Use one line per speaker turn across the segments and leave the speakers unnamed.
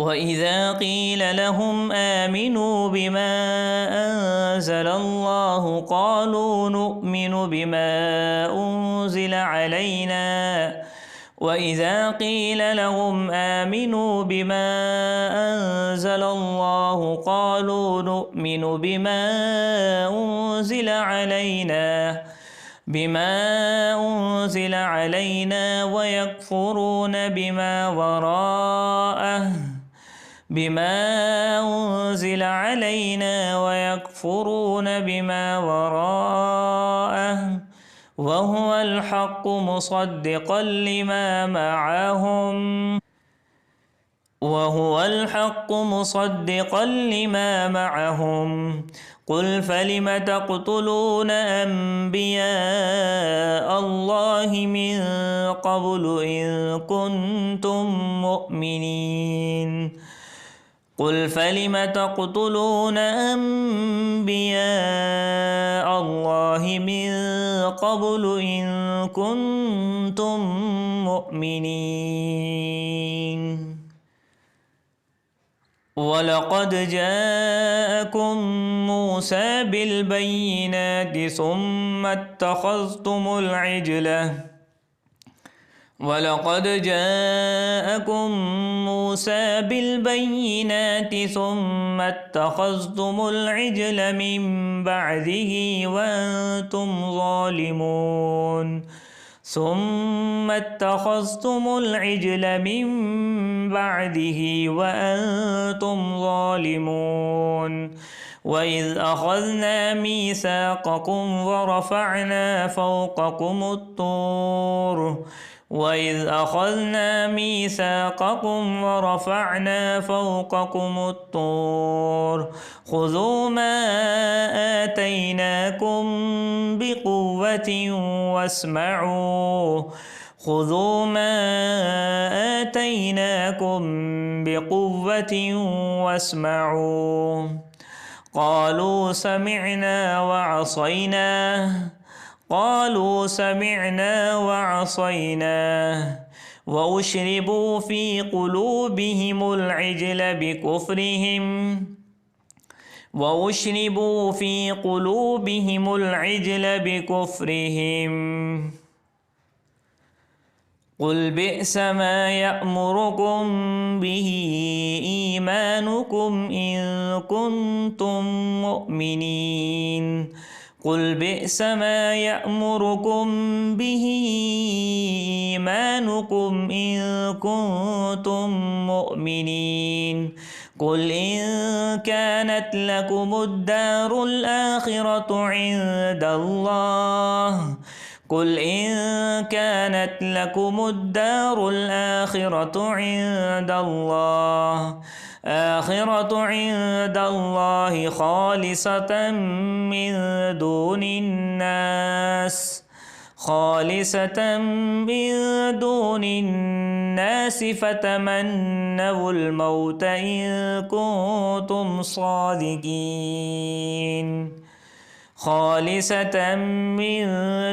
وإذا قيل لهم آمنوا بما أنزل الله قالوا نؤمن بما أنزل علينا وإذا قيل لهم آمنوا بما أنزل الله قالوا نؤمن بما أنزل علينا ويكفرون بما وراءه وهو الحق مصدقا لما معهم قل فلم تقتلون أنبياء الله من قبل إن كنتم مؤمنين ولقد جاءكم موسى بالبينات ثم اتخذتم العجل من بعده وأنتم ظالمون وإذ أخذنا ميثاقكم ورفعنا فوقكم الطور خذوا ما آتيناكم بقوة واسمعوا قالوا سمعنا وعصينا وأشربوا في قلوبهم العجل بكفرهم قل بئس ما يأمركم به إيمانكم إن كنتم مؤمنين قل إن كانت لكم الدار الآخرة عند الله خالصة من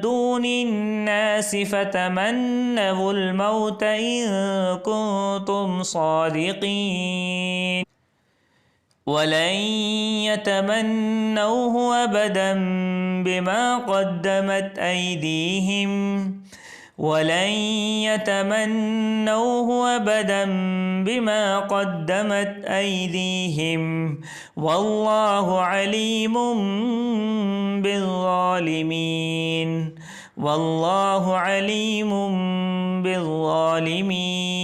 دون الناس فتمنوا الموت إن كنتم صادقين ولن يتمنوه أبدا بما قدمت أيديهم والله عليم بالظالمين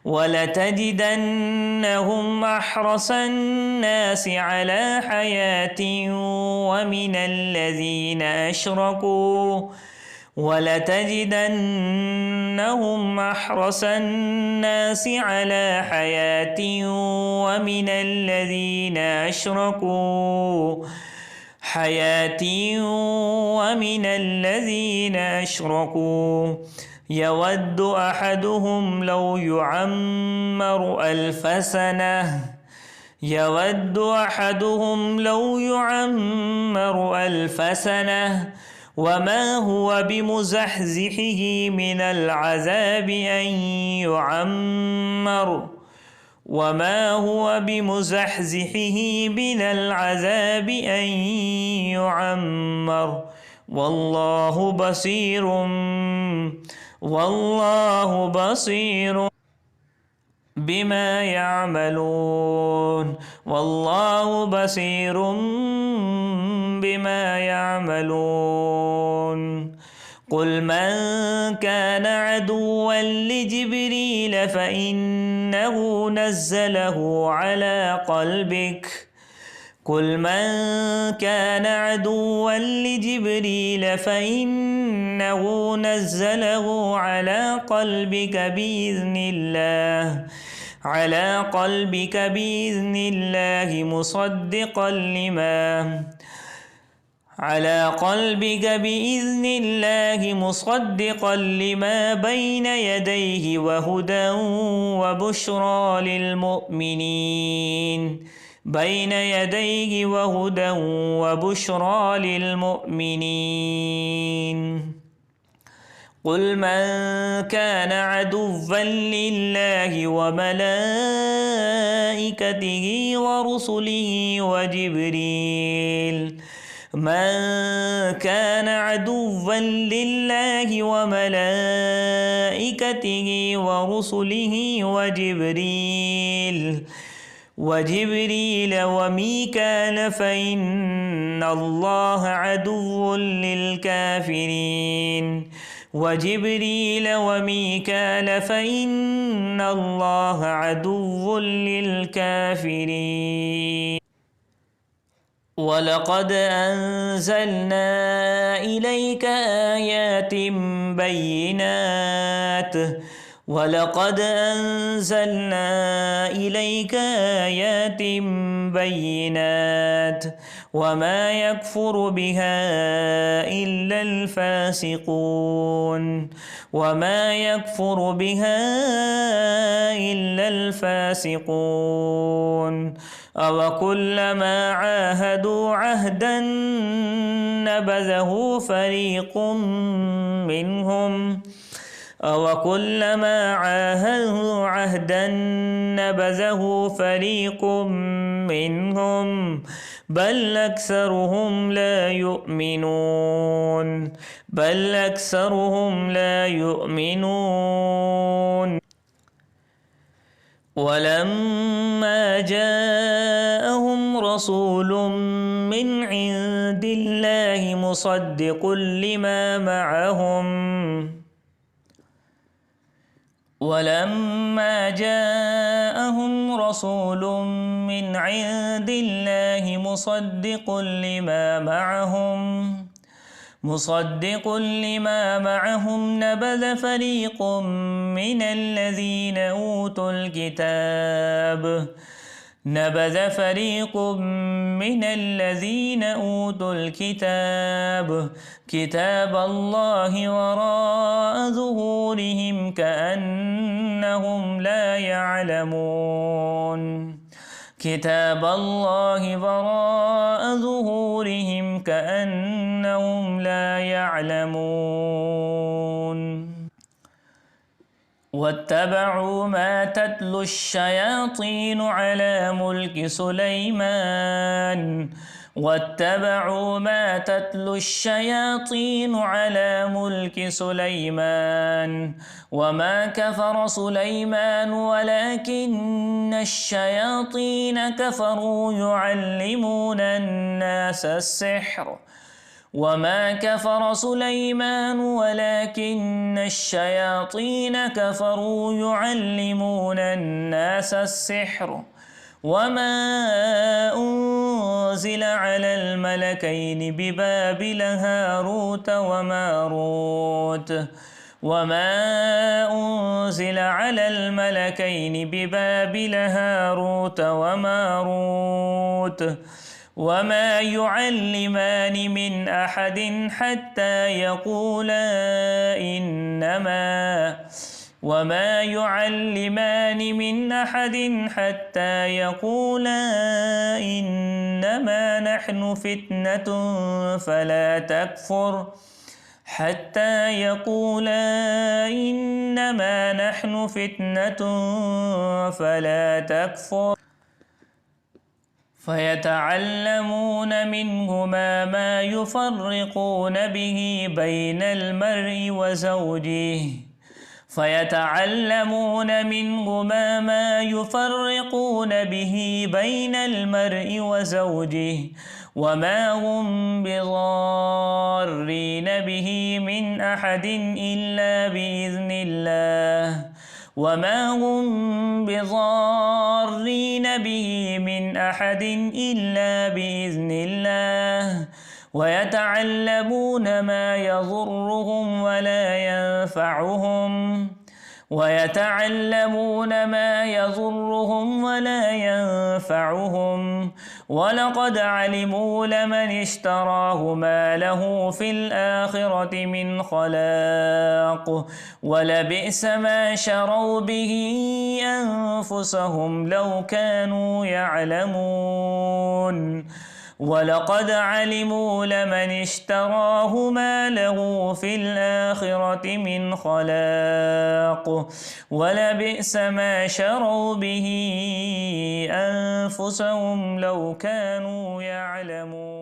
ولتجدنهم أحرص الناس على حياة ومن الذين أشركوا يود أحدهم لو يعمر ألف سنة وما هو بمزحزحه من العذاب أن يعمر وما هو بمزحزحه من العذاب أن يعمر والله بصير بما يعملون والله بصير بما يعملون. قل من كان عدوا لجبريل فإنه نزله على قلبك قل من كان عدوا لجبريل فإنه نزله على قلبك بإذن الله مصدقا لما بين يديه وهدى وبشرى للمؤمنين. قل من كان عدوا لله وملائكته ورسله وجبريل وميكال فإن الله عدو للكافرين. ولقد أنزلنا إليك آيات بينات وما يكفر بها إلا الفاسقون. أوكلما عاهدوا عهدا نبذه فريق منهم بل أكثرهم لا يؤمنون. ولما جاءهم رسول من عند الله مصدق لما معهم نبذ فريق من الذين أوتوا الكتاب كتاب الله وراء ظهورهم كأنهم لا يعلمون. واتبعوا ما تتلو الشياطين على ملك سليمان وما كفر سليمان ولكن الشياطين كفروا يعلمون الناس السحر وما أنزل على الملكين ببابل هاروت وماروت وما يعلمان من أحد حتى يقولا إنما نحن فتنة حتى يقولا إنما نحن فتنة فلا تكفر فيتعلمون منهما ما يفرقون به بين المرء وزوجه وما هم بضارين به من أحد إلا بإذن الله ويتعلمون ما يضرهم ولا ينفعهم ولقد علموا لمن اشتراه ما له في الآخرة من خلاق ولبئس ما شروا به أنفسهم لو كانوا يعلمون ولقد علموا لمن اشتراه ما له في الآخرة من خلاق ولبئس ما شروا به أنفسهم لو كانوا يعلمون.